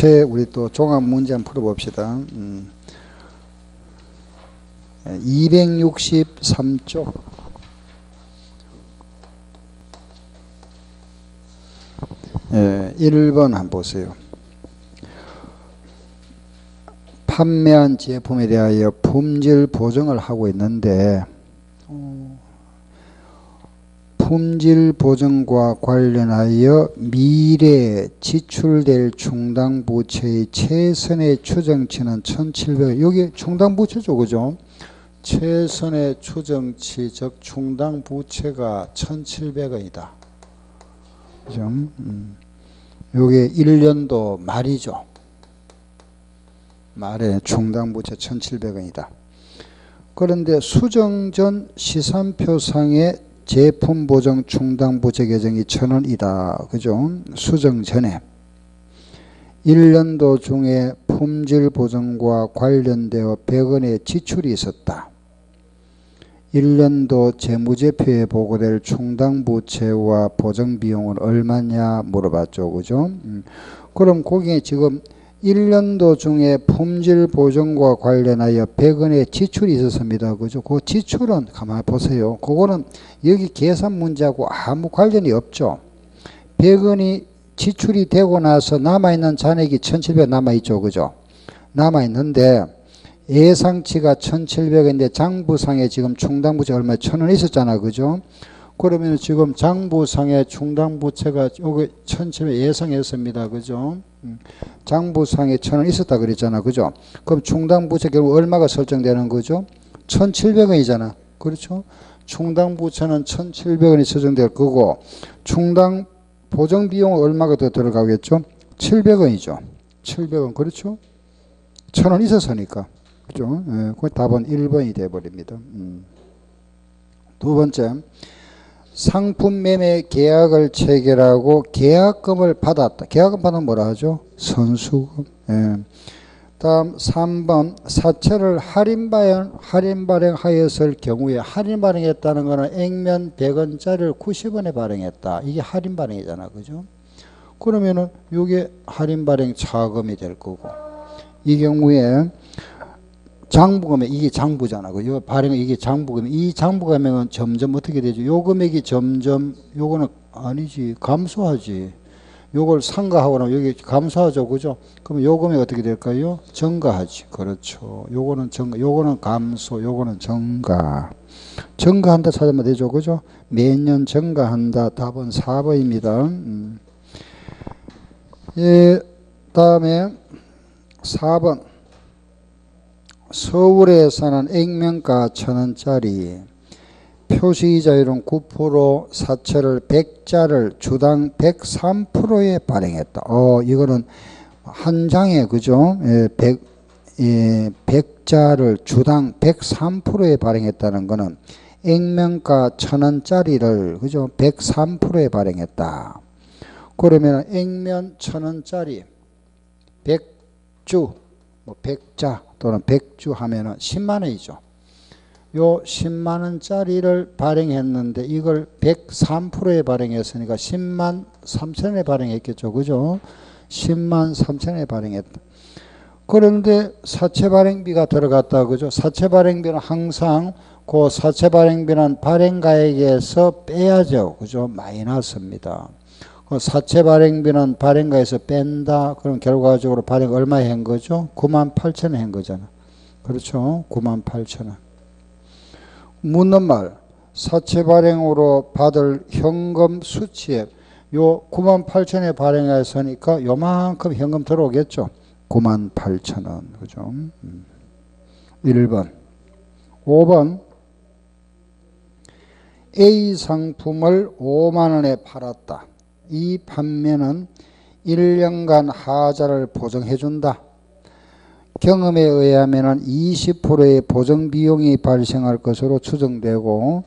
우리 또 종합 문제 한번 풀어봅시다. 263쪽. 예, 1번 한번 보세요. 판매한 제품에 대하여 품질 보증을 하고 있는데 품질 보증과 관련하여 미래에 지출될 충당부채의 최선의 추정치는 1700. 여기 충당부채죠, 그죠? 최선의 추정치, 즉 충당부채가 1700원이다. 그죠? 요게 1년도 말이죠. 말에 충당부채 1700원이다. 그런데 수정 전 시산표상의 제품보증 충당부채 계정이 1000원이다. 그죠? 수정 전에 1년도 중에 품질보증과 관련되어 100원의 지출이 있었다. 1년도 재무제표에 보고될 충당부채와 보증비용은 얼마냐 물어봤죠. 그죠? 그럼 거기에 지금 1년도 중에 품질보증과 관련하여 100원의 지출이 있었습니다. 그죠? 그 지출은 가만히 보세요. 그거는 여기 계산 문제하고 아무 관련이 없죠. 100원이 지출이 되고 나서 남아있는 잔액이 1700원 남아있죠. 그죠? 남아있는데 예상치가 1700원인데 장부상에 지금 충당부채가 얼마 1000원 있었잖아. 그죠? 그러면 지금 장부상에 충당부채가 여기 1700원 예상했습니다. 그죠? 장부상에 1000원 있었다 그랬잖아. 그죠? 그럼 충당부채 결국 얼마가 설정되는 거죠? 1700원이잖아. 그렇죠? 충당부채는 1700원이 설정될 거고 충당 보증비용은 얼마가 더 들어가겠죠? 700원이죠. 700원. 그렇죠? 1000원 있었으니까. 그죠? 예, 그 답은 1번이 되어버립니다. 두 번째, 상품 매매 계약을 체결하고 계약금을 받았다. 계약금 받으면 뭐라 하죠? 선수금. 예. 다음 3번, 사채를 할인 발행하였을 경우에 할인 발행했다는 것은 액면 100원짜리를 90원에 발행했다. 이게 할인 발행이잖아. 그죠? 그러면은 이게 할인 발행 차금이 될 거고 이 경우에 장부금액, 이게 장부잖아. 요 발행, 이게 장부금액. 이 장부금액은 점점 어떻게 되죠? 요 금액이 점점, 요거는 아니지. 감소하지. 요걸 상가하거나 여기 감소하죠. 그죠? 그럼 요 금액이 어떻게 될까요? 증가하지. 그렇죠. 요거는 증가, 요거는 감소, 요거는 증가. 증가한다 찾으면 되죠. 그죠? 매년 증가한다. 답은 4번입니다. 예, 다음에 4번. 서울에 사는 액면가 1000원짜리 표시이자율은 9% 사채를 100자를 주당 103%에 발행했다. 이거는 한 장에 그죠? 100자를 주당 103%에 발행했다는 거는 액면가 1000원짜리를 그죠? 103%에 발행했다. 그러면 액면 1000원짜리 100주 100자 또는 100주 하면은 10만원이죠. 요 10만원짜리를 발행했는데 이걸 103%에 발행했으니까 10만 3천원에 발행했겠죠. 그죠? 10만 3천원에 발행했다. 그런데 사채 발행비가 들어갔다. 그죠? 사채 발행비는 항상 그 사채 발행비는 발행가액에서 빼야죠. 그죠? 마이너스입니다. 사채 발행비는 발행가에서 뺀다. 그럼 결과적으로 발행 얼마에 한 거죠? 98,000원 한 거잖아. 그렇죠? 98,000원. 묻는 말. 사채 발행으로 받을 현금 수치에 요 98,000원에 발행했으니까 요만큼 현금 들어오겠죠? 98,000원. 그죠? 1번. 5번. A 상품을 5만원에 팔았다. 이 판매는 1년간 하자를 보증해준다. 경험에 의하면 20%의 보증비용이 발생할 것으로 추정되고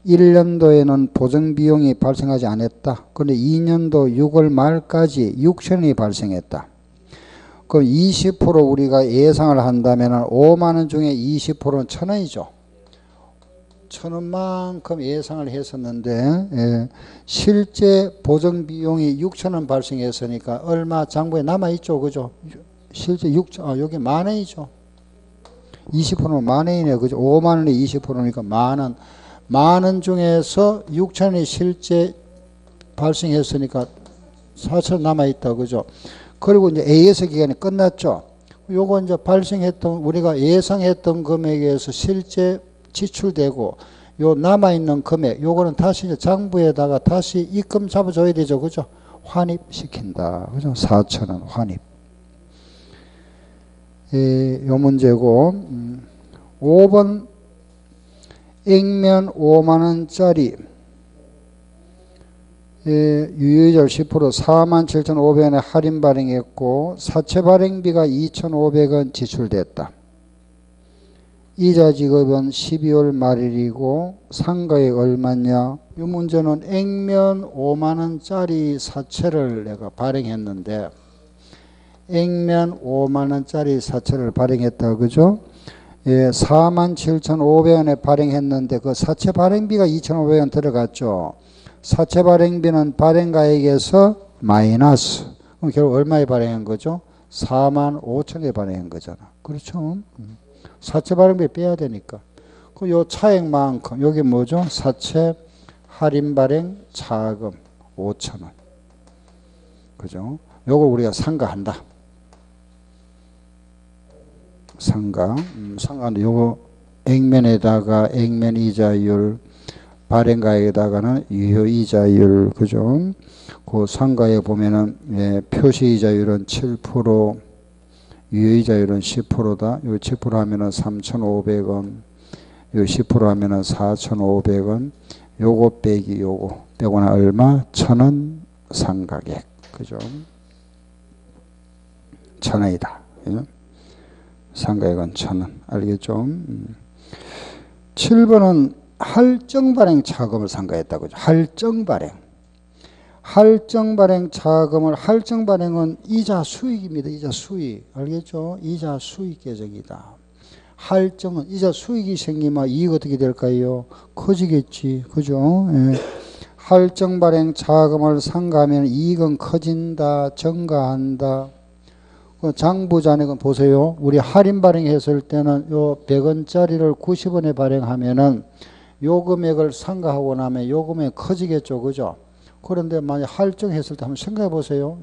1년도에는 보증비용이 발생하지 않았다. 그런데 2년도 6월 말까지 6천원이 발생했다. 그럼 20% 우리가 예상을 한다면 5만원 중에 20%는 1000원이죠. 6천원만큼 예상을 했었는데 예, 실제 보정 비용이 6천원 발생했으니까 얼마 장부에 남아있죠. 그죠? 실제 6천, 여기 만원이죠. 20%는 만원이네. 그죠? 5만원에 20%니까 만원. 만원 중에서 6천원이 실제 발생했으니까 4천원 남아있다. 그죠? 그리고 이제 AS 기간이 끝났죠. 요거 이제 발생했던, 우리가 예상했던 금액에서 실제 지출되고, 요 남아있는 금액, 요거는 다시 이제 장부에다가 다시 입금 잡아줘야 되죠. 그죠? 환입시킨다. 그죠? 4천원 환입. 요 문제고, 5번 액면 5만원짜리 유효이자율 10% 47,500원에 할인 발행했고 사채 발행비가 2,500원 지출됐다. 이자 지급은 12월 말일이고 상가액 얼마냐? 이 문제는 액면 5만원짜리 사채를 내가 발행했는데 액면 5만원짜리 사채를 발행했다. 그죠? 예, 47,500원에 발행했는데 그 사채 발행비가 2,500원 들어갔죠. 사채 발행비는 발행가액에서 마이너스. 그럼 결국 얼마에 발행한 거죠? 45,000원에 발행한 거잖아. 그렇죠? 사채 발행비 빼야 되니까. 그 요 차액만큼, 여기 뭐죠? 사채 할인 발행 차금 5,000원. 그죠? 요걸 우리가 상가한다. 상가인데 요거 액면에다가 액면 이자율, 발행가에다가는 유효이자율, 그죠? 그 상가에 보면은 예, 표시이자율은 7%, 유효이자율은 10%다. 요 10% 하면은 3,500원, 요 10% 하면은 4,500원, 요거 빼기 요거 빼고는 얼마? 1,000원 상가액, 그죠? 1,000원이다. 그죠? 상가액은 1,000원. 알겠죠? 7번은 할증발행 차금을 상가했다고 하죠. 할증발행. 할증발행 차금을, 할증발행은 이자 수익입니다. 이자 수익. 알겠죠? 이자 수익 계정이다. 할증은 이자 수익이 생기면 이익 어떻게 될까요? 커지겠지. 그죠? 예. 할증발행 차금을 상가하면 이익은 커진다, 증가한다. 그 장부 잔액은 보세요. 우리 할인 발행했을 때는 요 100원짜리를 90원에 발행하면은 요 금액을 상가하고 나면 요 금액이 커지겠죠. 그죠? 그런데 만약 할증했을 때 한번 생각해 보세요.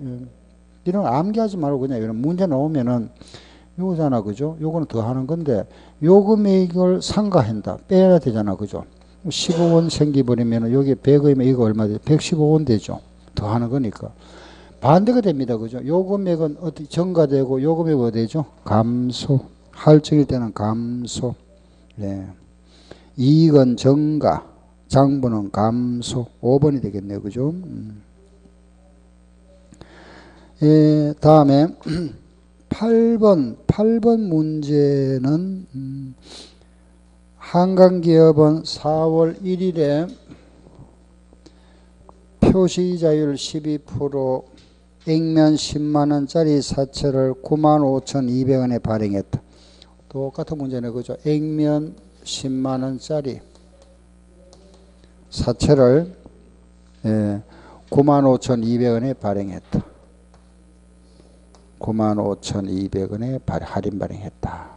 이런 거 암기하지 말고 그냥 이런 문제 나오면은 요거잖아. 그죠? 요거는 더 하는 건데 요 금액을 상가한다. 빼야 되잖아. 그죠? 15원 생기버리면은 여기 100원이면 이거 얼마 돼? 115원 되죠. 더 하는 거니까. 반대가 됩니다. 그죠? 요 금액은 어떻게 증가되고 요 금액은 어디 되죠? 감소. 할증일 때는 감소. 네. 이익은 증가, 장부는 감소. 5번이 되겠네요. 그죠? 예, 다음에 8번 문제는 한강기업은 4월 1일에 표시이자율 12% 액면 10만원짜리 사채를 95,200원에 발행했다. 똑같은 문제네. 그죠? 액면 10만원짜리 사채를 95,200원에 발행했다. 95,200원에 할인 발행했다.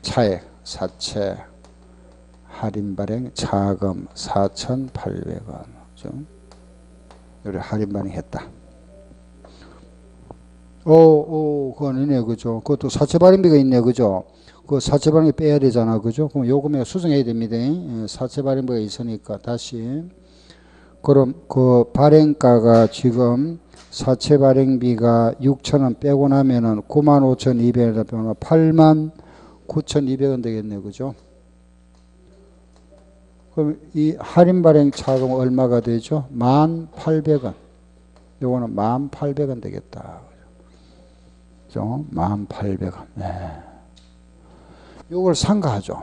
차액, 사채, 할인 발행, 차금 4,800원. 그래, 할인 발행했다. 그건 있네. 그죠? 그것도 사채 발행비가 있네. 그죠? 그 사채 발행비 빼야 되잖아. 그죠? 그럼 요 금액 수정해야 됩니다. 사채 발행비가 있으니까 다시. 그럼 그 발행가가 지금 사채 발행비가 6,000원 빼고 나면은 95,200원에다 빼면 89,200원 되겠네. 그죠? 그럼 이 할인 발행 차금은 얼마가 되죠? 1,800원. 요거는 1,800원 되겠다. 그죠? 1,800원. 네. 요걸 상가하죠.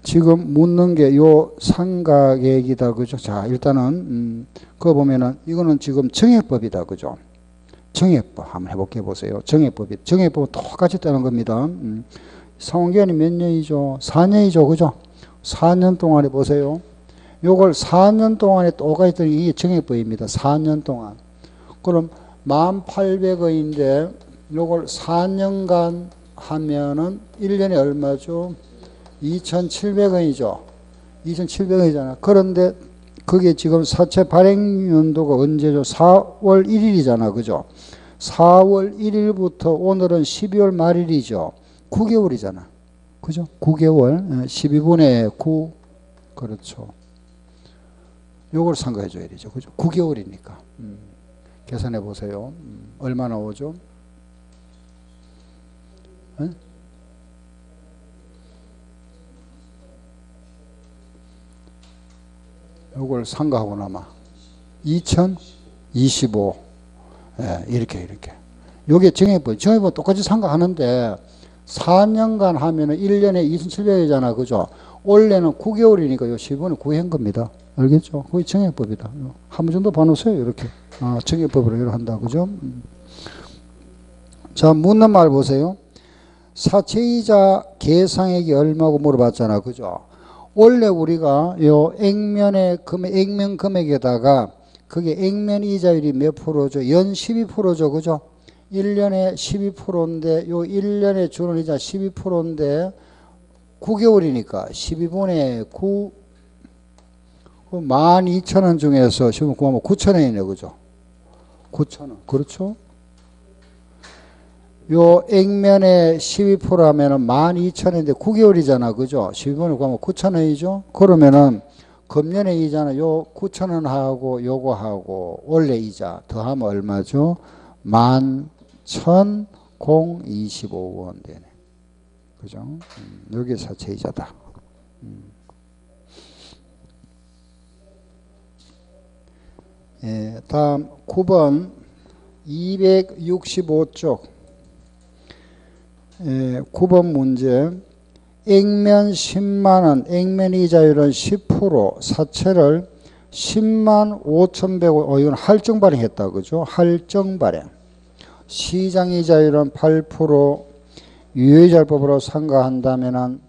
지금 묻는 게 요 상가액이다. 그죠? 자, 일단은, 그거 보면은, 이거는 지금 증액법이다. 그죠? 정액법 한번 해볼게 보세요. 정액법은 똑같이 뜨는 겁니다. 상환기간이 몇 년이죠? 4년이죠. 그죠? 4년 동안에 보세요. 요걸 4년 동안에 똑같이 뜨는 이게 정액법입니다. 4년 동안. 그럼 1800원인데 요걸 4년간 하면은 1년에 얼마죠? 2700원이죠. 2700원이잖아. 그런데 그게 지금 사채 발행 연도가 언제죠? 4월 1일이잖아. 그죠? 4월 1일부터 오늘은 12월 말일이죠. 9개월이잖아. 그죠? 9개월. 12분의 9. 그렇죠. 요걸 상가해 줘야 되죠. 그죠? 9개월이니까. 계산해 보세요. 얼마 나오죠? 에? 요걸 상가하고 남아 2025. 예, 이렇게. 요게 정액법 똑같이 상가하는데 4년간 하면은 1년에 2,700이잖아. 그죠? 원래는 9개월이니까 요 10원에 9한 겁니다. 알겠죠? 그게 정액법이다. 한 번 정도 봐놓으세요. 이렇게. 아, 정액법으로 이렇게 한다. 그죠? 자, 묻는 말 보세요. 사채이자 계상액이 얼마고 물어봤잖아. 그죠? 원래 우리가 요 액면 금액에다가 그게 액면 이자율이 몇 프로죠? 연 12%죠. 그죠? 1년에 12%인데 요 1년에 주는 이자 12%인데 9개월이니까 12분의 9 12,000원 중에서 12분 9하면 9,000원이네. 그죠? 9,000원. 그렇죠? 요 액면에 12% 하면은 12,000원인데 9개월이잖아. 그죠? 12분의 9 하면 9,000원이죠? 그러면은 금년에 이자는 요 9,000원하고 요거하고 원래 이자 더하면 얼마죠? 11,025원 되네. 그죠? 여기 사채 이자다. 예, 다음 9번 265쪽 9번 문제. 액면 10만원, 액면 이자율은 10%, 사채를 10만 5,100원, 이건 할증 발행했다. 그죠? 할증 발행. 시장 이자율은 8%, 유효이자율법으로 상가한다면은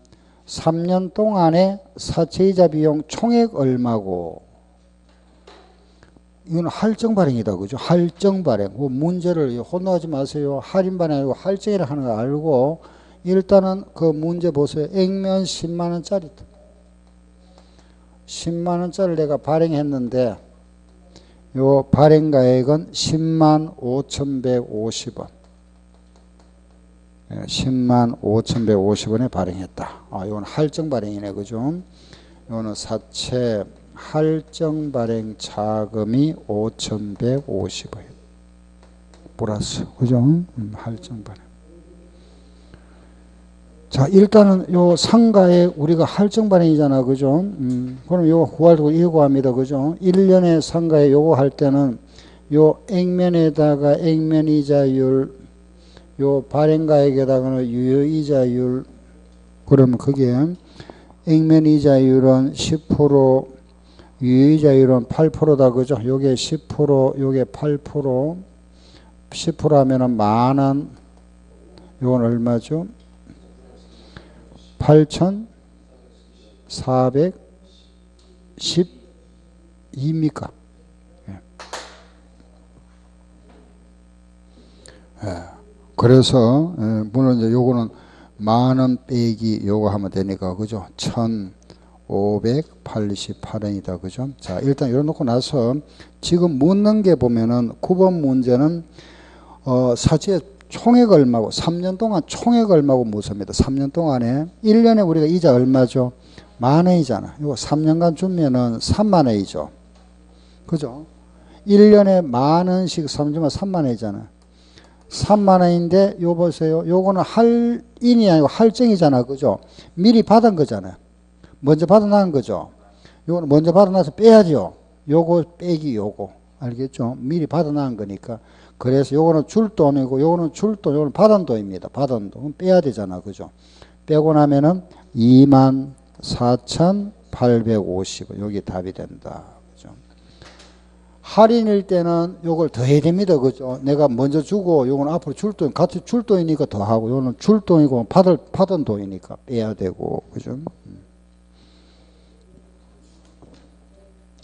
3년 동안에 사채이자 비용 총액 얼마고? 이건 할증 발행이다. 그죠? 할증 발행. 문제를 혼동하지 마세요. 할인 발행 아니고 할증이라 하는 거 알고, 일단은 그 문제 보세요. 액면 10만원짜리. 10만원짜리를 내가 발행했는데, 요 발행가액은 10만 5,150원. 10만 5,150원에 발행했다. 이건 할증 발행이네. 그죠? 이거는 사채 할증 발행 자금이 5,150원. 플러스. 그죠? 할증 발행. 자, 일단은 요 상가에 우리가 할증 발행이잖아. 그죠? 그럼 요거 구할 때 이거 구합니다. 그죠? 1년에 상가에 요거 할 때는 요 액면에다가 액면 이자율, 요 발행가액에다가는 유효이자율, 그러면 그게 액면 이자율은 10%, 유효이자율은 8%다. 그죠? 요게 10%, 요게 8%, 10% 하면은 만원, 요건 얼마죠? 8,412입니까? 그래서 물론 이제 요거는 만원 빼기 요거 하면 되니까. 그죠? 1,588원이다. 그죠? 자, 일단 이래 놓고 나서 지금 묻는 게 보면은 9번 문제는 사채 총액 얼마고 3년 동안 총액 얼마고 묻습니다. 3년 동안에 1년에 우리가 이자 얼마죠? 만원이잖아. 이거 3년간 주면은 3만원이죠. 그죠? 1년에 만원씩 3주면 3만원이잖아. 3만원인데 요 보세요. 요거는 할인이 아니고 할증이잖아. 그죠? 미리 받은 거잖아. 먼저 받아놓은 거죠. 요거는 먼저 받아놔서 빼야죠. 요거 빼기 요거. 알겠죠? 미리 받아놓은 거니까. 그래서 요거는 줄 돈이고 요거는 줄 돈, 요거는 받은 돈입니다. 받은 돈. 빼야 되잖아. 그죠? 빼고 나면은 24,850원. 여기 답이 된다. 그죠? 할인일 때는 요걸 더 해야 됩니다. 그죠? 내가 먼저 주고 요건 앞으로 줄 돈, 같이 줄 돈이니까 더 하고 요는 줄 돈이고 받은 돈이니까 빼야 되고. 그죠?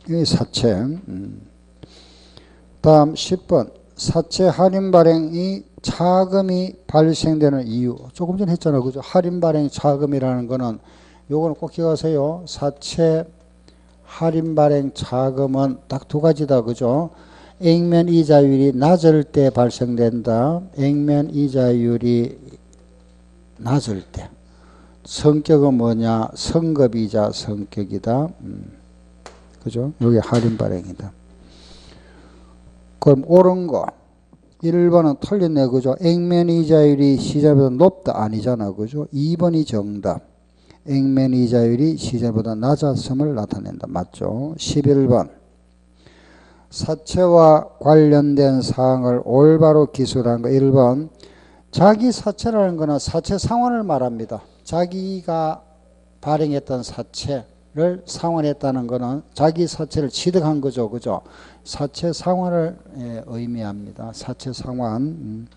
이게 사채. 다음 10번. 사채 할인 발행이 차금이 발생되는 이유. 조금 전에 했잖아요. 그죠? 할인 발행 차금이라는 거는 요거는 꼭 기억하세요. 사채 할인 발행 차금은 딱 두 가지다. 그죠? 액면 이자율이 낮을 때 발생된다. 액면 이자율이 낮을 때. 성격은 뭐냐? 성급이자 성격이다. 그죠? 여기 할인 발행이다. 그럼 옳은 거. 1번은 틀렸네. 그죠? 액면 이자율이 시장보다 높다. 아니잖아. 그죠? 2번이 정답. 액면 이자율이 시장보다 낮았음을 나타낸다. 맞죠? 11번. 사채와 관련된 사항을 올바로 기술한 거. 1번. 자기 사채라는 거는 사채 상환을 말합니다. 자기가 발행했던 사채를 상환했다는 거는 자기 사채를 취득한 거죠. 그죠? 사채 상환을 의미합니다. 사채 상환.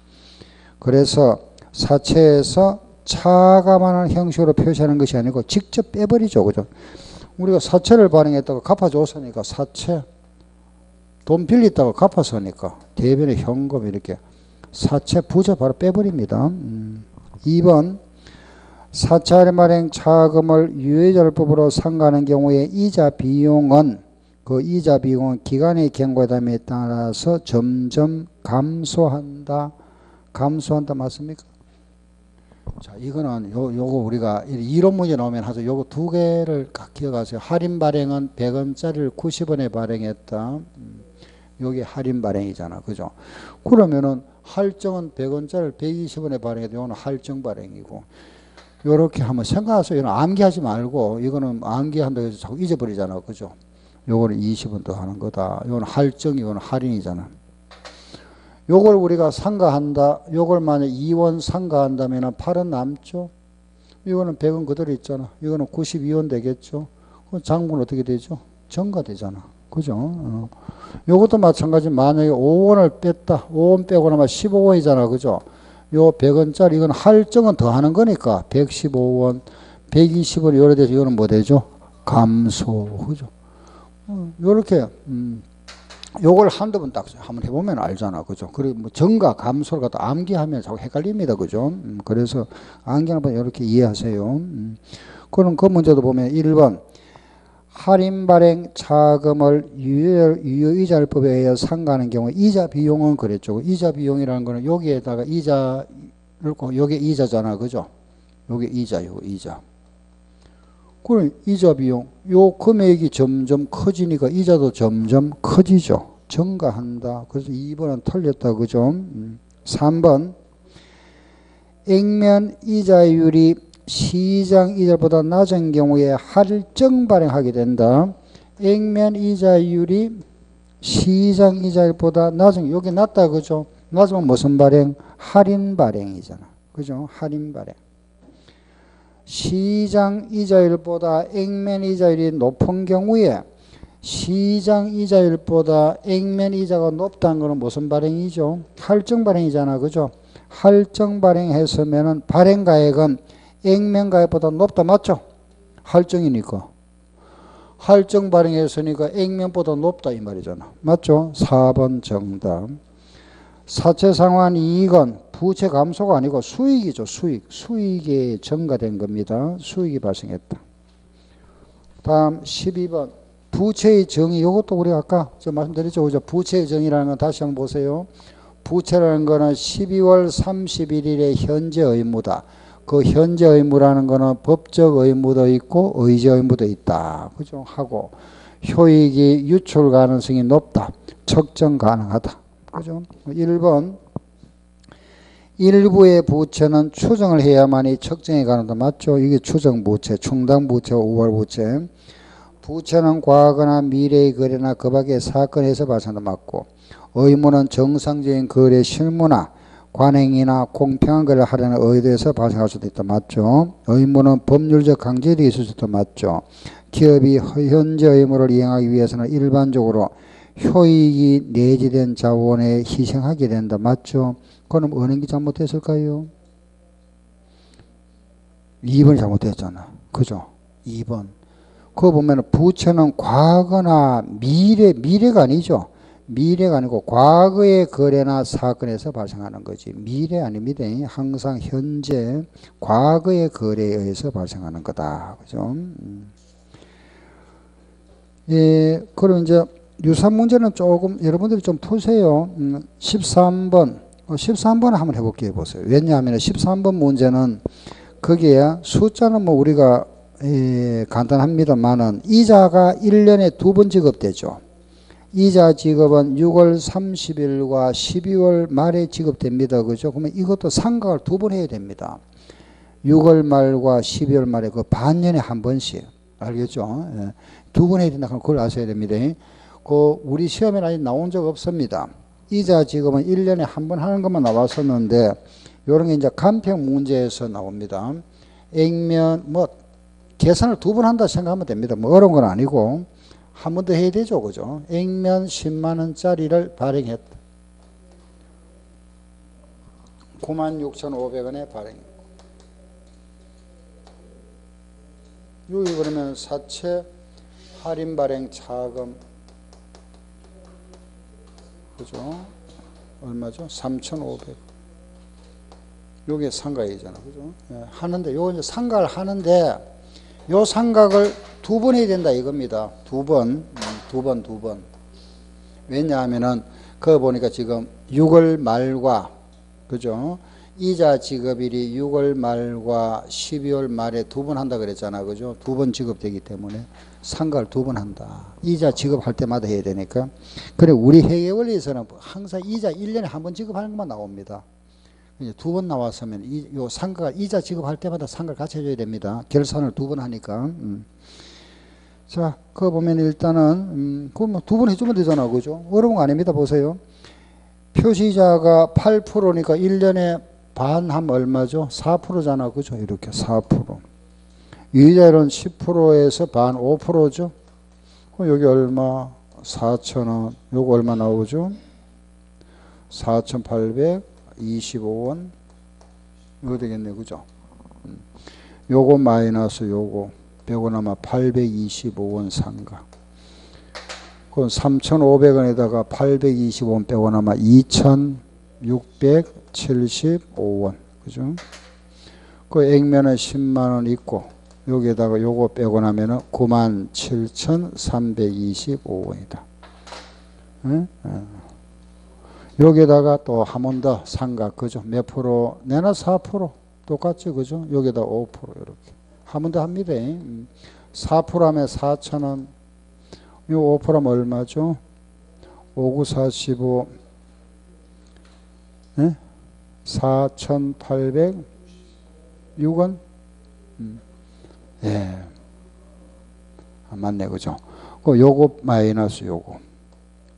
그래서 사채에서 차감하는 형식으로 표시하는 것이 아니고 직접 빼버리죠. 그죠? 우리가 사채를 발행했다고 갚아줬으니까 사채. 돈 빌렸다고 갚았으니까 대변의 현금 이렇게 사채 부채 바로 빼버립니다. 2번. 사채 할인 발행 차금을 유예절법으로 상가하는 경우에 이자 비용은 그 이자 비용은 기간의 경과담에 따라서 점점 감소한다. 감소한다 맞습니까? 자, 이거는 요거 우리가 이론 문제 나오면 하죠. 요거 두 개를 각 기억하세요. 할인 발행은 100원짜리를 90원에 발행했다. 요게 할인 발행이잖아. 그죠? 그러면은 할증은 100원짜리를 120원에 발행해도 요거는 할증 발행이고. 요렇게 한번 생각하세요. 이거는 암기하지 말고 이거는 암기한다고 해서 자꾸 잊어버리잖아. 그죠? 요거는 20원 더 하는 거다. 요거는 할증, 이거는 할인이잖아. 요걸 우리가 상가한다. 요걸 만약 2원 상가한다면 8원 남죠. 이거는 100원 그대로 있잖아. 이거는 92원 되겠죠. 장부는 어떻게 되죠? 정가되잖아. 그죠? 요것도 마찬가지. 만약에 5원을 뺐다. 5원 빼고 나면 15원이잖아. 그죠? 요 100원짜리 이건 할증은 더 하는 거니까 115원, 120원 요래 돼서 이거는 뭐 되죠? 감소. 그죠? 요렇게 요걸 한두 번 딱 한번 해보면 알잖아. 그죠? 그리고 뭐 정가, 감소를 갖다 암기하면 자꾸 헷갈립니다. 그죠? 그래서 암기하는 번 이렇게 이해하세요. 그럼 그 문제도 보면 1번. 할인 발행 차금을 유효이자율법에 의해 상가하는 경우 이자 비용은 그랬죠. 이자 비용이라는 거는 여기에다가 이자를 요게 이자잖아. 그죠? 요게 이자, 요거 이자. 그럼 이자 비용, 요 금액이 점점 커지니까 이자도 점점 커지죠. 증가한다. 그래서 2번은 틀렸다. 그죠? 3번. 액면 이자율이 시장 이자보다 낮은 경우에 할증 발행하게 된다. 액면 이자율이 시장 이자율보다 낮은, 여기 낮다. 그죠? 낮으면 무슨 발행? 할인 발행이잖아. 그죠? 할인 발행. 시장 이자율보다 액면 이자율이 높은 경우에 시장 이자율보다 액면 이자가 높다는 것은 무슨 발행이죠? 할증 발행이잖아. 그죠? 할증 발행했으면은 발행가액은 액면 가액보다 높다. 맞죠? 할증이니까. 할증 발행했으니까 액면보다 높다 이 말이잖아. 맞죠? 4번 정답. 사채 상환 이익은 부채 감소가 아니고 수익이죠. 수익이 증가된 겁니다. 수익이 발생했다. 다음 12번. 부채의 정의. 이것도 우리 아까 말씀드렸죠. 그죠? 부채의 정의라는 건 다시 한번 보세요. 부채라는 거는 12월 31일의 현재 의무다. 그 현재 의무라는 거는 법적 의무도 있고 의제 의무도 있다. 그죠? 하고 효익이 유출 가능성이 높다. 측정 가능하다. 그죠? 1번. 일부의 부채는 추정을 해야만이 측정이 가능하다. 맞죠? 이게 추정 부채, 충당 부채와 우발 부채. 부채는 과거나 미래의 거래나 그 밖의 사건에서 발생한다. 맞고. 의무는 정상적인 거래 실무나 관행이나 공평한 거래를 하려는 의도에서 발생할 수도 있다. 맞죠? 의무는 법률적 강제력이 있을 수도 있다. 맞죠? 기업이 현재 의무를 이행하기 위해서는 일반적으로 효익이 내재된 자원에 희생하게 된다. 맞죠? 그럼 어느 게 잘못됐을까요? 2번이 잘못됐잖아. 그죠? 2번. 그거 보면 부채는 과거나 미래가 아니죠. 미래가 아니고 과거의 거래나 사건에서 발생하는 거지. 미래 아닙니다. 항상 현재 과거의 거래에 의해서 발생하는 거다. 그죠? 예, 그럼 이제 유사 문제는 조금 여러분들이 좀 푸세요. 13번. 13번 한번 해볼게요. 보세요. 왜냐하면 13번 문제는 거기에 숫자는 뭐 우리가 간단합니다만은 이자가 1년에 2번 지급되죠. 이자 지급은 6월 30일과 12월 말에 지급됩니다. 그죠? 그러면 이것도 상각을 2번 해야 됩니다. 6월 말과 12월 말에 그 반년에 한 번씩. 알겠죠? 예. 2번 해야 된다. 그럼 그걸 아셔야 됩니다. 그 우리 시험에 아직 나온 적 없습니다. 이자 지급은 1년에 한 번 하는 것만 나왔었는데 이런 게 이제 간평 문제에서 나옵니다. 액면 뭐 계산을 2번 한다 생각하면 됩니다. 뭐 어려운 건 아니고 한 번 더 해야 되죠. 그죠? 액면 10만 원짜리를 발행했다. 96,500원에 발행. 여기 그러면 사채 할인 발행 차금 그죠? 얼마죠? 3,500. 요게 상각이잖아. 그죠? 예, 하는데 요 이제 상각을 하는데 요 상각을 2번 해야 된다 이겁니다. 2번. 왜냐하면은 그거 보니까 지금 6월 말과 그죠? 이자 지급일이 6월 말과 12월 말에 2번 한다 그랬잖아. 그죠? 2번 지급되기 때문에 상각을 2번 한다. 이자 지급할 때마다 해야 되니까. 그래 우리 회계 원리에서는 항상 이자 1년에 한 번 지급하는 것만 나옵니다. 이제 2번 나왔으면 요 상가가 이자 지급할 때마다 상가를 같이 해줘야 됩니다. 결산을 2번 하니까. 자, 그거 보면 일단은 그거 뭐 2번 해주면 되잖아, 그죠? 어려운 거 아닙니다. 보세요. 표시자가 8%니까 1년에 반 하면 얼마죠? 4%잖아, 그죠? 이렇게 4%. 이자율은 10%에서 반 5%죠. 그럼 여기 얼마? 4,000원. 요거 얼마 나오죠? 4,825원. 이거 되겠네, 그죠? 요거 마이너스 요거. 100원 아마 825원 상가. 그럼 3,500원에다가 825원 빼고 나마 2,675원. 그죠? 그 액면은 10만원 있고, 여기에다가 요거 빼고 나면은 97,325원이다. 응? 여기에다가 또 한 번 더 상각, 그죠? 몇 프로? 내나 4%. 똑같죠, 그죠? 여기에다 5% 이렇게. 한 번 더 합니다. 4% 하면 4,000원. 요 5% 하면 얼마죠? 5945. 네? 4,806원? 예. 아, 맞네, 그죠? 그 요거 마이너스 요거.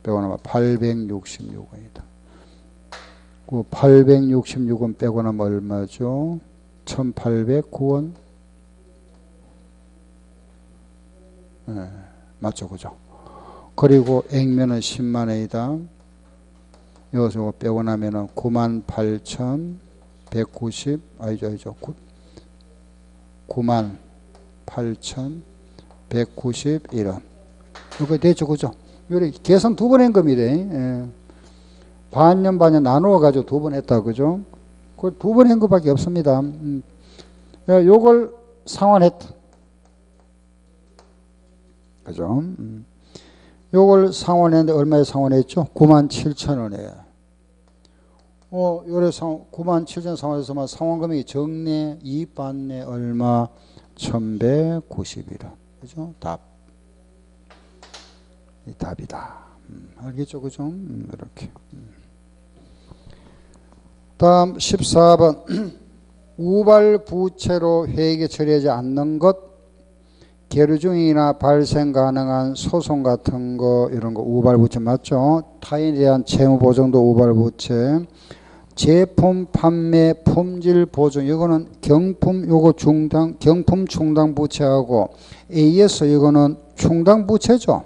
빼고 나면 866원이다. 그 866원 빼고 나면 얼마죠? 1,809원. 네, 맞죠, 그죠? 그리고 액면은 10만 원이다. 여기서 빼고 나면은 98,190, 아니죠. 98,191원. 이거 됐죠, 그죠? 요리 계산 2번 한 겁니다. 예. 반년 나누어 가지고 2번 했다, 그죠? 그 2번 한 것밖에 없습니다. 요걸 상환했다. 그죠? 요걸 상환했는데 얼마에 상환했죠? 97,000원에. 요래 97,000원 상환해서 상환금액이 정내, 이익 받네 얼마? 1,190이라. 그죠? 답. 이 답이다. 알겠죠? 그죠? 이렇게. 다음 14번. 우발 부채로 회계 처리하지 않는 것, 계류 중이나 발생 가능한 소송 같은 거, 이런 거 우발 부채 맞죠? 타인에 대한 채무 보증도 우발 부채. 제품 판매 품질 보증, 이거는 경품 요거 경품 충당 부채하고 AS 이거는 충당 부채죠.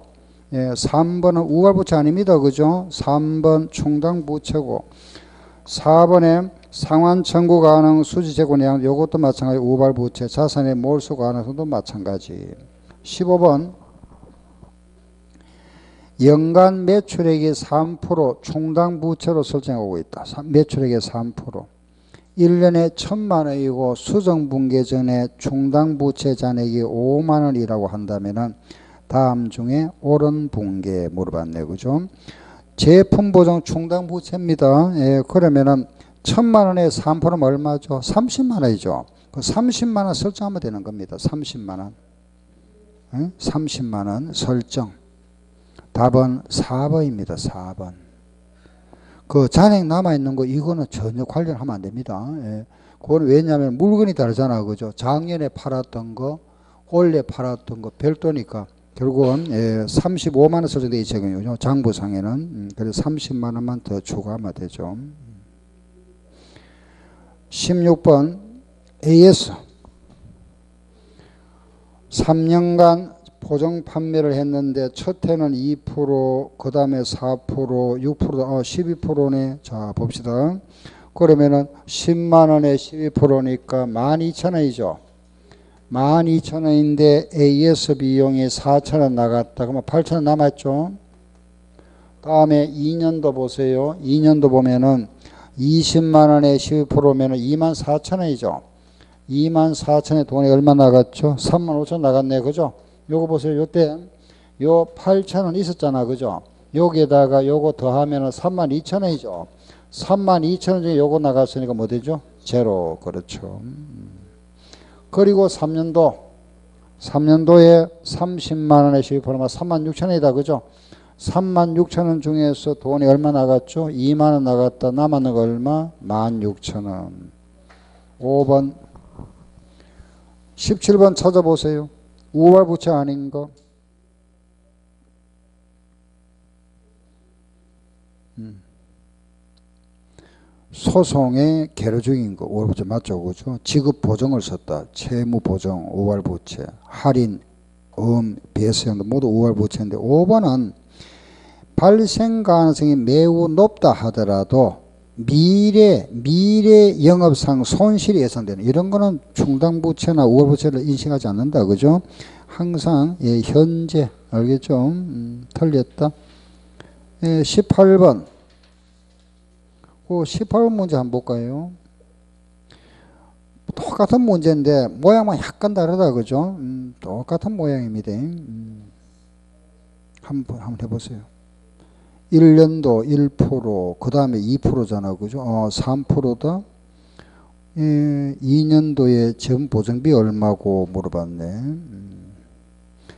예, 3번은 우발부채 아닙니다. 그죠? 3번 충당부채고 4번에 상환 청구 가능 수지 재고 내양 요것도 마찬가지 우발부채 자산의 몰수 가능성도 마찬가지. 15번 연간 매출액이 3% 충당부채로 설정하고 있다. 매출액의 3%. 1년에 1,000만 원이고 수정분계 전에 충당부채 잔액이 5만 원이라고 한다면은 다음 중에 옳은 분계 물어봤네. 그죠? 제품보증 충당부채입니다. 예, 그러면은 1,000만 원에 3%면 얼마죠? 30만 원이죠. 그 30만 원 설정하면 되는 겁니다. 30만 원. 예? 30만 원 설정. 답은 4번입니다. 4번. 그 잔액 남아있는 거 이거는 전혀 관련하면 안 됩니다. 예. 그건 왜냐하면 물건이 다르잖아. 그죠? 작년에 팔았던 거, 올해 팔았던 거 별도니까 결국은 35만 원 설정되어 있거든요. 장부상에는. 그래서 30만 원만 더 추가하면 되죠. 16번 AS 3년간 보증 판매를 했는데 첫 해는 2%, 그 다음에 4%, 6%, 12%네. 자, 봅시다. 그러면은 10만 원에 12%니까 12,000원이죠. 12,000원인데 AS 비용이 4,000원 나갔다. 그러면 8,000원 남았죠. 다음에 2년도 보세요. 2년도 보면은 20만 원에 12%면은 24,000원이죠. 24,000원에 돈이 얼마 나갔죠? 35,000원 나갔네. 그죠? 요거 보세요. 요때 요 8,000원 있었잖아. 그죠? 여기에다가 요거 더하면은 32,000원이죠. 32,000원 중에 요거 나갔으니까 뭐 되죠? 제로. 그렇죠. 그리고 3년도에 30만 원에 12%면 36,000원이다. 그죠? 36,000원 중에서 돈이 얼마 나갔죠? 2만 원 나갔다. 남았는 거 얼마? 16,000원. 5번. 17번 찾아보세요. 우발부채 아닌 거. 소송의 계류 중인 거. 우발부채 맞죠? 그죠? 지급 보증을 썼다. 채무 보증, 우발부채, 할인, 배수양도 모두 우발부채인데 5번은 발생 가능성이 매우 높다 하더라도 미래 영업상 손실이 예상되는 이런 거는 충당부채나 우발부채를 인식하지 않는다. 그죠? 항상 현재 알겠죠? 틀렸다. 18번. 그 18번 문제 한번 볼까요? 똑같은 문제인데 모양만 약간 다르다. 그죠? 똑같은 모양입니다. 한번 해보세요. 1년도 1%, 그 다음에 2%잖아. 그죠? 3%다. 2년도에 전 보증비 얼마고 물어봤네.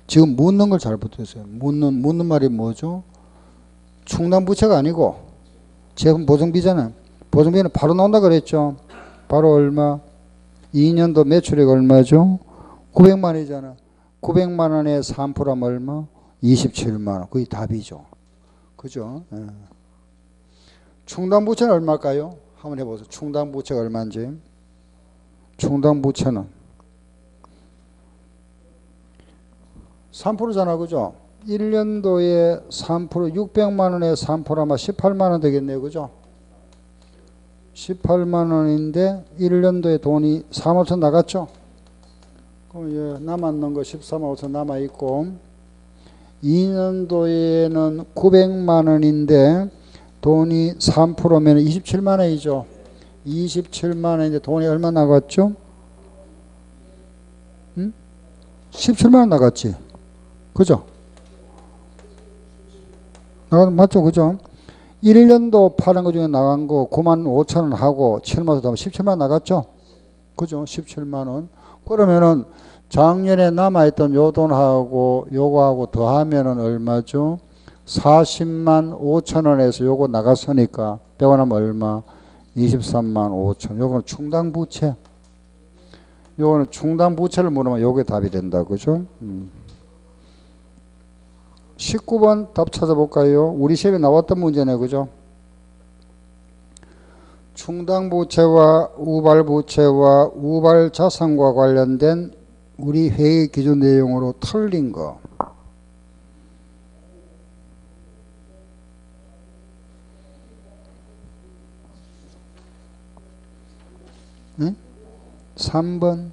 지금 묻는 걸 잘 붙였어요. 묻는 말이 뭐죠? 충당부채가 아니고 전 보증비잖아요. 보증비는 바로 나온다 그랬죠. 바로 얼마? 2년도 매출액 얼마죠? 900만 원이잖아. 900만 원에 3%하면 얼마? 27만 원. 그게 답이죠. 그죠? 예. 충당부채는 얼마일까요? 한번 해보세요. 충당부채가 얼마인지. 충당부채는 3%잖아. 그죠? 1년도에 3%, 600만 원에 3%하면 18만 원 되겠네요. 그죠? 18만 원인데 1년도에 돈이 3만 5천 나갔죠? 그럼 남았는 거 13만 5천 남아있고 2년도에는 900만 원인데 돈이 3%면 27만 원이죠. 27만 원인데 돈이 얼마 나갔죠? 17만 원 나갔지. 그죠? 맞죠? 그죠? 1년도 파는 거 중에 나간 거 9만 5천 원 하고 7만 원 더하면 17만 원 나갔죠? 그죠? 17만 원. 그러면은 작년에 남아있던 요 돈하고 요거하고 더하면은 얼마죠? 40만 5천 원에서 요거 나갔으니까 빼고나면 얼마? 23만 5천. 요거는 충당부채. 요거는 충당부채를 물으면 요게 답이 된다. 그죠? 19번 답 찾아볼까요? 우리 시험에 나왔던 문제네. 그죠? 충당부채와 우발부채와 우발자산과 관련된 우리 회의 기준 내용으로 틀린 거. 3번.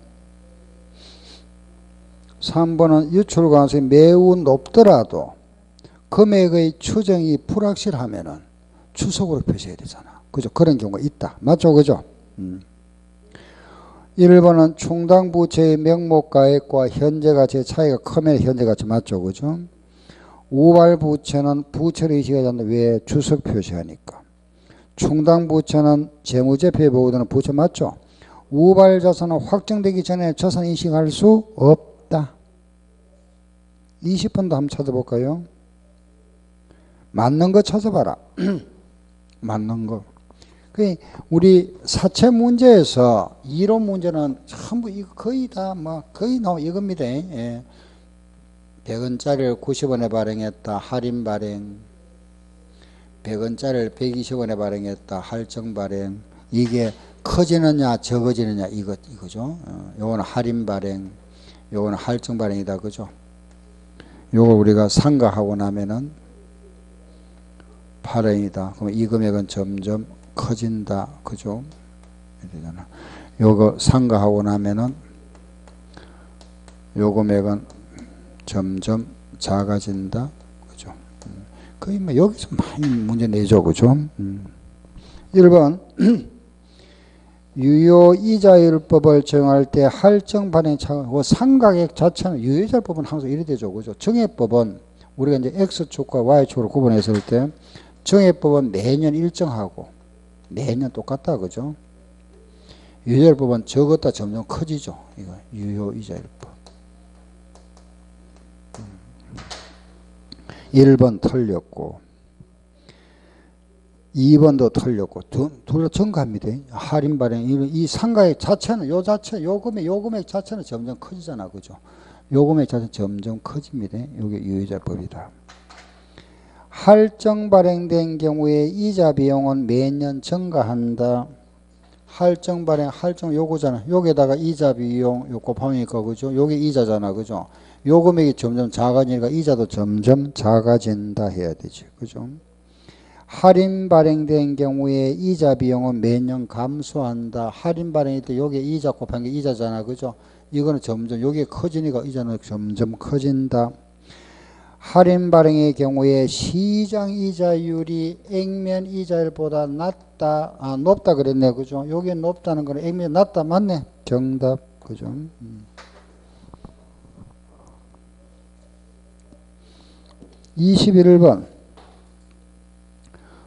3번은 유출 가능성이 매우 높더라도 금액의 추정이 불확실하면은 추석으로 표시해야 되잖아. 그죠? 그런 경우가 있다. 맞죠? 그죠? 1번은 충당 부채의 명목 가액과 현재 가치의 차이가 크면 현재 가치 맞죠? 그죠? 우발 부채는 부채를 의식하지 않는다. 왜? 주석 표시하니까. 충당 부채는 재무제표에 보고되는 부채 맞죠? 우발 자산은 확정되기 전에 자산 인식할 수 없다. 20번도 한번 찾아볼까요? 맞는 거 찾아봐라. 맞는 거. 우리 사채 문제에서 이론 문제는 전부 이거 거의 다 거의 나오 이겁니다. 예. 100원짜리를 90원에 발행했다. 할인 발행. 100원짜리를 120원에 발행했다. 할증 발행. 이게 커지느냐 적어지느냐 이거죠. 요거는 할인 발행. 요거는 할증 발행이다. 그죠? 요거 우리가 상가하고 나면은 발행이다. 그럼 이 금액은 점점 커진다. 그죠? 이러잖아. 요거 상가하고 나면은 요 금액은 점점 작아진다. 그죠? 거의 여기서 많이 문제 내죠. 그죠? 1번. 유효이자율법을 적용할 때 할증 발행 차고 상가액 자체는 유효이자율법은 항상 이래 되죠. 그죠? 정액법은 우리가 이제 X축과 Y축으로 구분했을 때 정액법은 매년 일정하고 매년 똑같다. 그죠? 유효이자율법은 적었다 점점 커지죠. 이거 유효이자율법. 1번 틀렸고 2번도 틀렸고 둘 다 정가입니다. 할인 발행 이 상가액 자체는 요 금액 자체는 점점 커지잖아. 그죠? 요 금액 자체는 점점 커집니다. 요게 유효이자법이다. 할증 발행된 경우에 이자 비용은 매년 증가한다. 할증 발행 할증 요거잖아. 여기에다가 이자 비용 요 곱하니까 그죠? 요게 이자잖아. 그죠? 요 금액이 점점 작아지니까 이자도 점점 작아진다 해야 되지. 그죠? 할인 발행된 경우에 이자 비용은 매년 감소한다. 할인 발행일 때 여기에 이자 곱한 게 이자잖아. 그죠? 이거는 점점 여기에 커지니까 이자는 점점 커진다. 할인 발행의 경우에 시장 이자율이 액면 이자율보다 높다 그랬네. 그죠? 여기에 높다는 거는 액면 낮다 맞네. 정답. 그죠? 21번.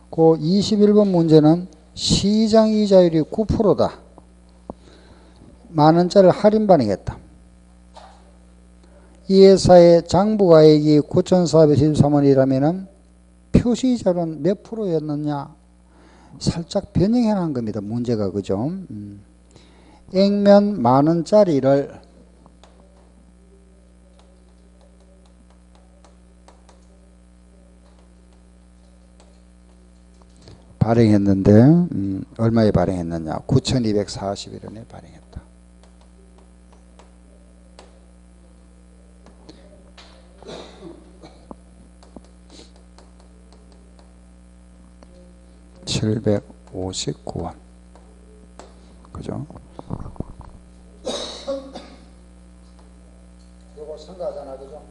그 21번 문제는 시장 이자율이 9%다. 만원짜리를 할인 발행했다. 이 회사의 장부가액이 9,413원이라면 표시이자는 몇 프로였느냐? 살짝 변형해 놓은 겁니다. 문제가. 그죠? 액면 만원짜리를 발행했는데 얼마에 발행했느냐? 9,241원에 발행했다. (759원) 그죠? 요거 상가잖아. 그죠?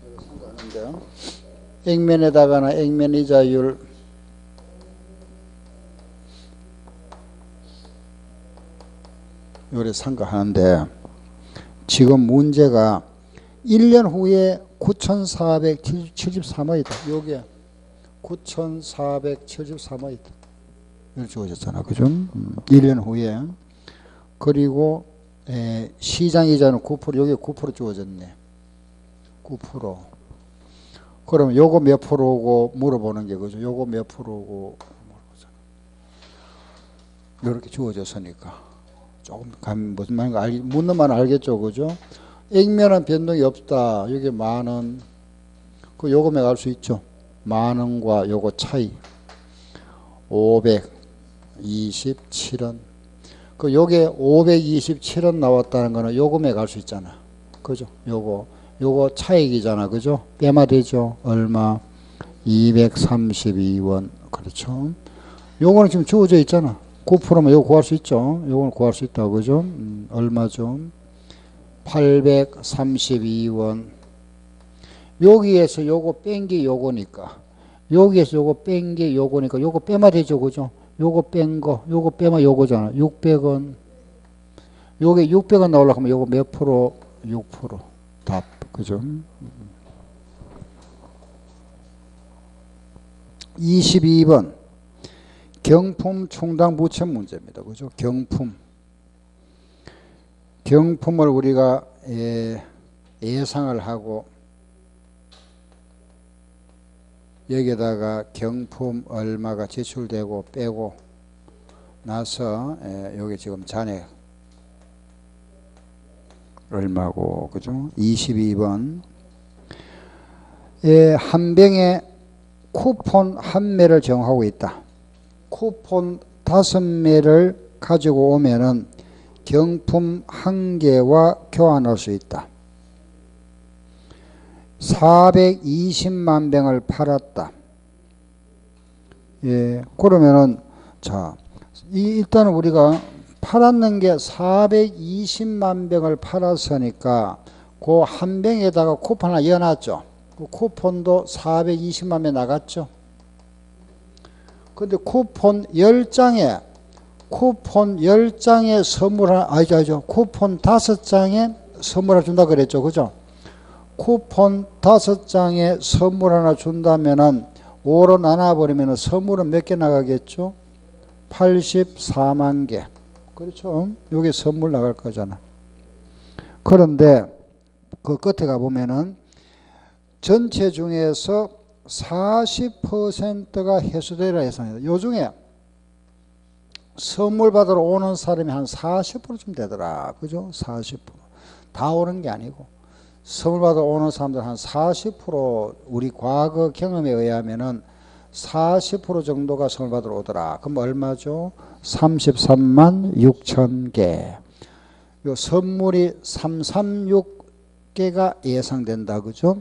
요거 상가하는데요. 액면에다가는 액면 이자율 요래 상가하는데 지금 문제가 1년 후에 9,473원이다. 요게 9,473원이다. 이렇게 주어졌잖아. 그죠? 1년 후에. 그리고 시장이자는 9%, 여기 9% 주어졌네. 9%. 그럼 요거 몇 프로고 물어보는 게 그죠? 요거 몇 프로고 물어보잖아. 이렇게 주어졌으니까. 조금 무슨 말인가 묻는 말은 알겠죠. 그죠? 액면은 변동이 없다. 여기 만원. 그 요금액 알 수 있죠. 만원과 요거 차이. 527원. 그 요게 527원 나왔다는 거는 요금액 알 수 있잖아. 그죠? 요거 차익이잖아. 그죠? 빼마 되죠? 얼마? 232원. 그렇죠? 요거는 지금 주어져 있잖아. 9%면 이거 구할 수 있죠. 이걸 구할 수 있다고, 그죠? 얼마죠? 832원. 여기에서 요거 뺀 게 요거니까. 여기에서 요거 뺀 게 요거니까. 요거 빼면 되죠, 그죠? 요거 뺀 거, 요거 빼면 요거잖아. 600원. 요게 600원 나오려고 하면 요거 몇 프로? 6%. 답. 그죠? 22번. 경품 충당 부채 문제입니다. 그죠? 경품. 경품을 우리가 예상을 하고 여기에다가 경품 얼마가 지출되고 빼고 나서 여기 지금 잔액 얼마고, 그죠? 22번. 한 병에 쿠폰 한 매를 정하고 있다. 쿠폰 5매를 가지고 오면은 경품 1개와 교환할 수 있다. 420만 병을 팔았다. 예, 그러면은, 자, 일단은 우리가 팔았는 게 420만 병을 팔았으니까, 그 한 병에다가 쿠폰 하나 이어놨죠. 그 쿠폰도 420만 명 나갔죠. 근데 쿠폰 10장에 선물 하나, 아니죠. 쿠폰 5장에 선물 하나 준다 그랬죠. 그죠? 쿠폰 5장에 선물 하나 준다면은 5로 나눠버리면 선물은 몇 개 나가겠죠? 84만 개. 그렇죠? 여기 선물 나갈 거잖아. 그런데 그 끝에 가보면은 전체 중에서 40%가 회수되라 예상합니다. 요 중에 선물 받으러 오는 사람이 한 40%쯤 되더라. 그죠? 40%. 다 오는 게 아니고. 선물 받으러 오는 사람들 한 40% 우리 과거 경험에 의하면은 40% 정도가 선물 받으러 오더라. 그럼 얼마죠? 33만 6천 개. 요 선물이 336개가 예상된다. 그죠?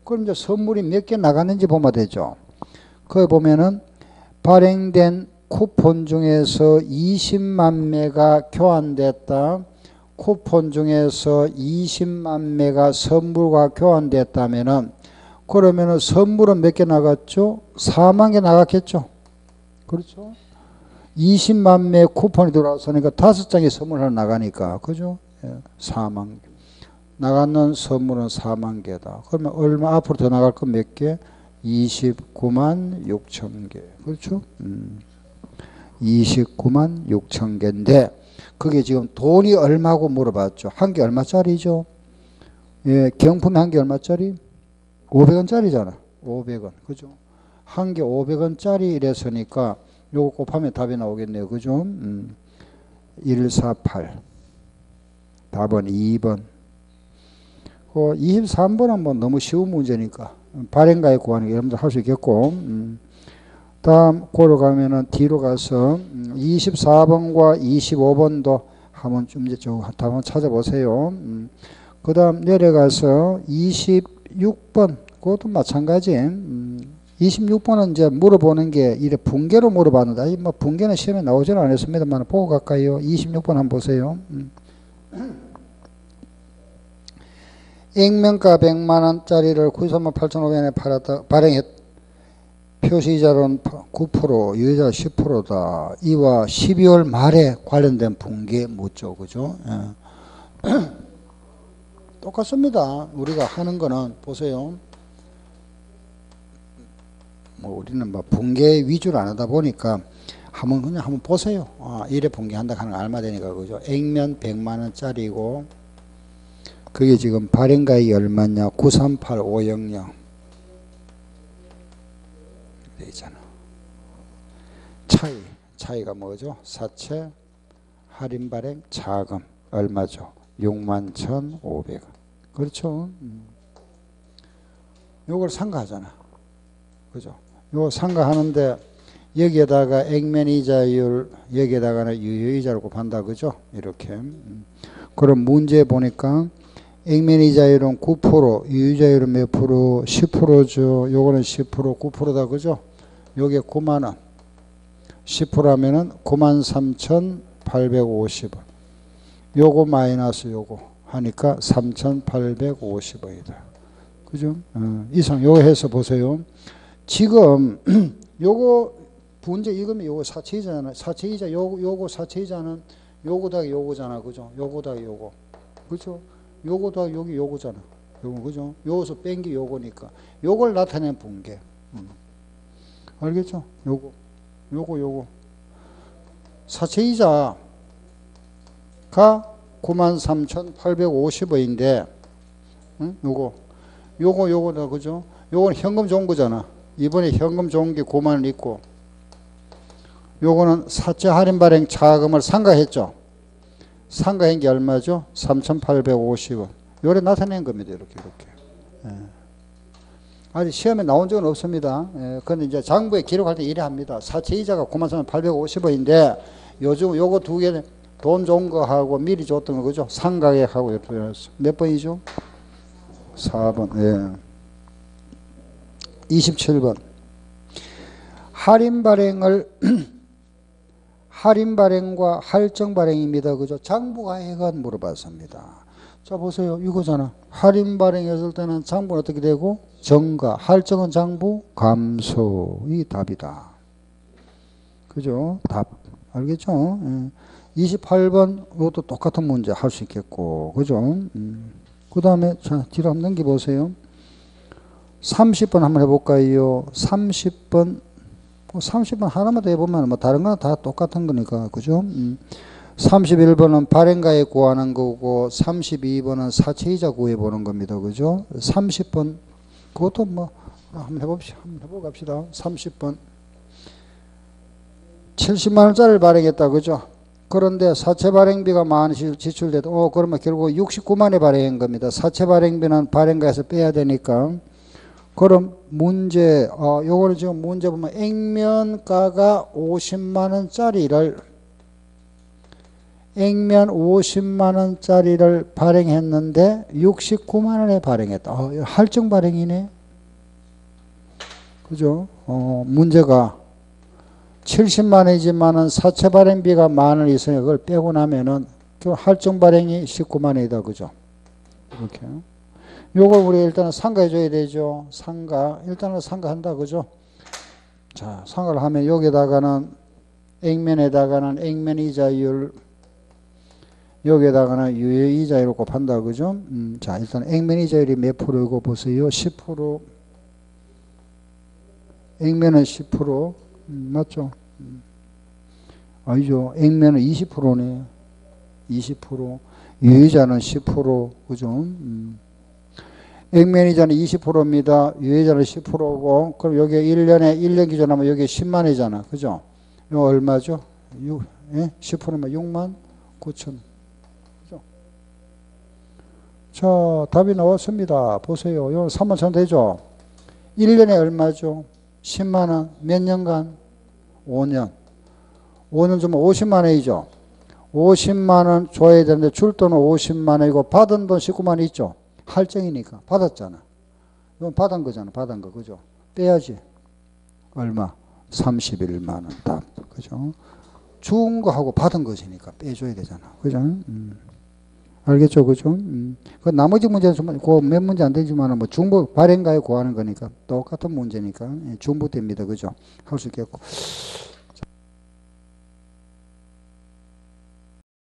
그럼 이제 선물이 몇 개 나갔는지 보면 되죠. 거기 보면은 발행된 쿠폰 중에서 20만 매가 교환됐다. 쿠폰 중에서 20만 매가 선물과 교환됐다면은 그러면은 선물은 몇 개 나갔죠? 4만 개 나갔겠죠. 그렇죠? 20만 매 쿠폰이 들어왔으니까 5장의 선물 하나 나가니까, 그죠? 4만 개. 나가는 선물은 4만 개다. 그러면 얼마 앞으로 더 나갈 건 몇 개? 29만 6천 개. 그렇죠? 29만 6천 개인데 그게 지금 돈이 얼마고 물어봤죠. 한 개 얼마짜리죠? 예, 경품이 한 개 얼마짜리? 500원짜리잖아. 500원. 그죠? 한 개 500원짜리 이랬으니까 요거 곱하면 답이 나오겠네요. 그죠? 148. 답은 2번. 23번은 뭐 너무 쉬운 문제니까 발행가에 구하는 게 여러분들 할 수 있겠고, 다음 고로 가면은 뒤로 가서 24번과 25번도 한번 좀 이제 한번 찾아보세요. 그 다음 내려가서 26번 그것도 마찬가지. 26번은 이제 물어보는 게 이래 붕괴로 물어봤는데 뭐 붕괴는 시험에 나오지는 않았습니다만 보고 갈까요? 26번 한번 보세요. 액면가 100만원짜리를 93만 8,500원에 팔았다. 발행했. 표시이자로는 9%, 유효자 10%다. 이와 12월 말에 관련된 붕괴 묻죠. 그죠? 예. 똑같습니다. 우리가 하는 거는 보세요. 뭐 우리는 뭐 붕괴 위주로 안 하다 보니까 그냥 한번 보세요. 이래 붕괴한다 하는 거 알마 되니까. 그죠? 액면 100만원짜리고 그게 지금 발행가액이 얼마냐? 938500 되잖아. 차이가 뭐죠? 사채 할인 발행 자금 얼마죠? 61,500원. 그렇죠? 요걸 상가하잖아. 그죠? 요거 상가하는데 여기에다가 액면 이자율 여기에다가는 유효이자를 곱한다. 그죠? 이렇게. 그럼 문제 보니까 액면 이자율은 9%, 유효이자율은 몇 프로? 10%죠. 요거는 10%, 9%다. 그죠? 요게 9만원. 10%하면은 93,850원. 요거 마이너스 요거 하니까 3,850원이다. 그죠? 이상 요거 해서 보세요. 지금 요거 분제 이거면 요거 사채이자잖아. 사채이자 요거 사채이자는 요거 더하기 요거잖아. 그죠? 요거 더하기 요거. 그죠? 요거 더하기 여기 요거잖아. 요거 그죠? 요거서 뺀 게 요거니까. 요걸 나타낸 분계. 알겠죠? 요거. 사채이자가 93,850원인데, 응? 요거다, 그죠? 요건 현금 좋은 거잖아. 이번에 현금 좋은 게 9만 원 있고, 요거는 사채 할인 발행 차금을 상가했죠. 상가한 게 얼마죠? 3,850원. 요래 나타낸 겁니다. 이렇게. 예. 아직 시험에 나온 적은 없습니다. 예. 근데 이제 장부에 기록할 때 이래 합니다. 사채 이자가 93,850원인데, 요즘 요거 두 개, 돈 좋은 거 하고 미리 줬던 거, 그죠? 상가액하고 이렇게 해놨어. 몇 번이죠? 4번. 예. 27번. 할인 발행과 할증 발행입니다. 그죠? 장부가액은 물어봤습니다. 자, 보세요. 이거잖아. 할인 발행했을 때는 장부는 어떻게 되고? 증가. 할증은 장부 감소. 이 답이다. 그죠? 답. 알겠죠? 예. 28번, 이것도 똑같은 문제 할 수 있겠고. 그죠? 그 다음에, 자, 뒤로 한번 넘겨보세요. 30번 한번 해볼까요? 30번 하나만 더 해보면 뭐 다른 건 다 똑같은 거니까. 그죠? 31번은 발행가액 구하는 거고, 32번은 사채이자 구해보는 겁니다. 그죠? 30번, 그것도 뭐, 한번 해보고 갑시다. 30번. 70만원짜리를 발행했다. 그죠? 그런데 사채 발행비가 만 원 지출돼도, 그러면 결국 69만에 발행한 겁니다. 사채 발행비는 발행가에서 빼야 되니까. 그럼 문제, 요거는 지금 문제 보면 액면가가 50만원짜리를, 액면 50만원짜리를 발행했는데 69만원에 발행했다. 할증 발행이네. 그죠? 문제가 70만원이지만은 사채 발행비가 만원 있으니까 그걸 빼고 나면은 할증 발행이 19만원이다. 그죠? 이렇게. 요걸 우리 일단은 상가해줘야 되죠. 일단은 상가한다. 그죠? 자, 상가를 하면 여기다가는 액면에다가는 액면이자율, 여기에다가는 유예이자율을 곱한다. 그죠? 자, 일단 액면이자율이 몇 프로이고 보세요. 10%. 액면은 10%. 맞죠? 아니죠. 액면은 20%네. 20%. 유예이자는 10%. 그죠? 액면이자는 20%입니다. 유예자는 10%고, 그럼 여기 1년 기준하면 여기 10만원이잖아. 그죠? 이거 얼마죠? 10%면 6만 9천. 그죠? 자, 답이 나왔습니다. 보세요. 이거 3만 천 되죠? 1년에 얼마죠? 10만원. 몇 년간? 5년. 5년 주면 50만원이죠? 50만원 줘야 되는데 줄 돈은 50만원이고 받은 돈 19만원 있죠? 할증이니까 받았잖아. 이건 받은 거잖아. 받은 거. 그죠? 빼야지. 얼마? 31만원 답. 그죠? 준 거하고 받은 것이니까 빼줘야 되잖아. 그죠? 알겠죠? 그죠? 그 나머지 문제는 몇 문제 안 되지만 뭐 중부 발행가에 구하는 거니까 똑같은 문제니까 중부 됩니다. 그죠? 할 수 있겠고.